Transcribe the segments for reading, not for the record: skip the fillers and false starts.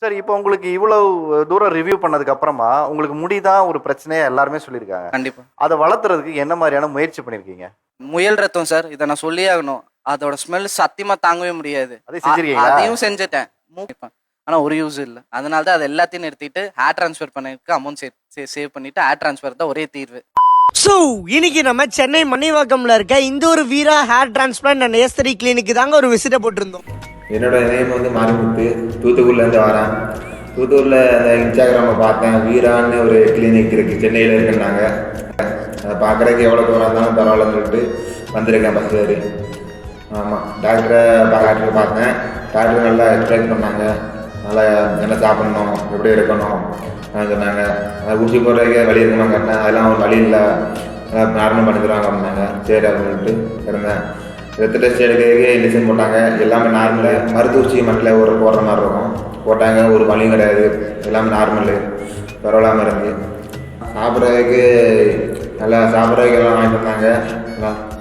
சரி, இப்போ உங்களுக்கு இவ்வளவு தூரம் ரிவ்யூ பண்ணதுக்கு அப்புறமா, உங்களுக்கு முடி தான் ஒரு பிரச்சனையா எல்லாருமே சொல்லியிருக்காங்க. கண்டிப்பா. அத வளர்த்துறதுக்கு என்ன மாரியான முயற்சி பண்ணியிருக்கீங்க? முயல் ரத்தம் சார். இத நான் சொல்லியே ஆகணும். அதோட ஸ்மெல் சத்தியமா தாங்கவே முடியாது. அதையும் செஞ்சிருக்கீங்களா? அதையும் செஞ்சுட்டேன். ஆனா ஒரு யூஸ் இல்ல. அதனால தான் அது எல்லாத்தையும் நிறுத்திட்டு ஹேர் ட்ரான்ஸ்ஃபர் பண்ணதுக்கு அமௌண்ட் சேவ் பண்ணிட்டு ஹேர் ட்ரான்ஸ்ஃபர் தான் ஒரே தீர்வு. ஸோ இன்னைக்கு நம்ம சென்னை மணிவாக்கம்ல இருக்க இந்த ஒரு வீரா ஹேர் டிரான்ஸ்பிளான்ட் அண்ட் ஏஸ்தரி கிளினிக்கு தாங்க ஒரு விசிட்டை போட்டிருந்தோம். என்னோட நேம் வந்து மாரிமுத்து, தூத்துக்குடிலேருந்து வரேன். தூத்துக்குடியில் அந்த இன்ஸ்டாகிராமில் பார்த்தேன், வீரான்னு ஒரு கிளினிக் இருக்குது, சென்னையில் இருக்குன்னாங்க. அதை பார்க்குறதுக்கு எவ்வளோ தூரம் இருந்தாலும் பரவாயில்லன்னு சொல்லிட்டு வந்திருக்கேன் பஸ் ஏறி. ஆமாம், டாக்டரை பார்த்தேன். டாக்டர் நல்லா எக்ஸ்பிளைன் பண்ணாங்க. நல்லா என்ன சாப்பிட்ணும், எப்படி இருக்கணும் சொன்னாங்க. அது ஊசி போடுறதுக்கே வழி இருக்குமா கேட்டேன். அதெல்லாம் ஒரு வழி இல்லை, நார்மல் பண்ணி தருவாங்க அப்படின்னாங்க. சரி அப்படின்னு சொல்லிட்டு இருந்தேன். ரத்த டெஸ்ட் எடுக்கிறதுக்கே இன்ஜெக்ஷன் போட்டாங்க. எல்லாமே நார்மலு. மருத்துவச்சி மட்டில் ஒரு போடுற மாதிரி இருக்கும், போட்டாங்க. ஒரு வலியும் கிடையாது, எல்லாமே நார்மலு, பரவாயில்லாமல் இருந்து. சாப்பிட்றதுக்கு எல்லாம் வாங்கிட்டு வந்தாங்க.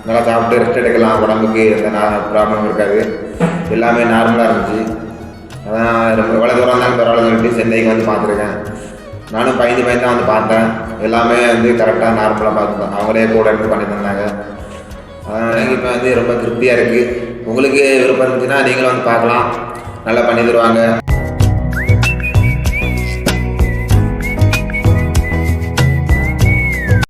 நல்லா சாப்பிட்டு ரெஸ்ட் எடுக்கலாம், உடம்புக்கு எந்த ப்ராப்ளம் இருக்காது, எல்லாமே நார்மலாக இருந்துச்சு. அதான் எவ்வளோ தூரம் இருந்தாலும் பரவாயில்லன்னு சொல்லிட்டு சென்னைக்கு வந்து பார்த்துருக்கேன். நானும் பயந்து தான் வந்து பார்த்தேன். எல்லாமே வந்து கரெக்டாக நார்மலாக பார்த்துட்டேன். அவங்களே கூட இருந்து பண்ணி தந்தாங்க. எனக்கு இப்போ வந்து ரொம்ப திருப்தியாக இருக்குது. உங்களுக்கு விருப்பம் இருந்துச்சுன்னா நீங்களும் வந்து பார்க்கலாம், நல்லா பண்ணி தருவாங்க.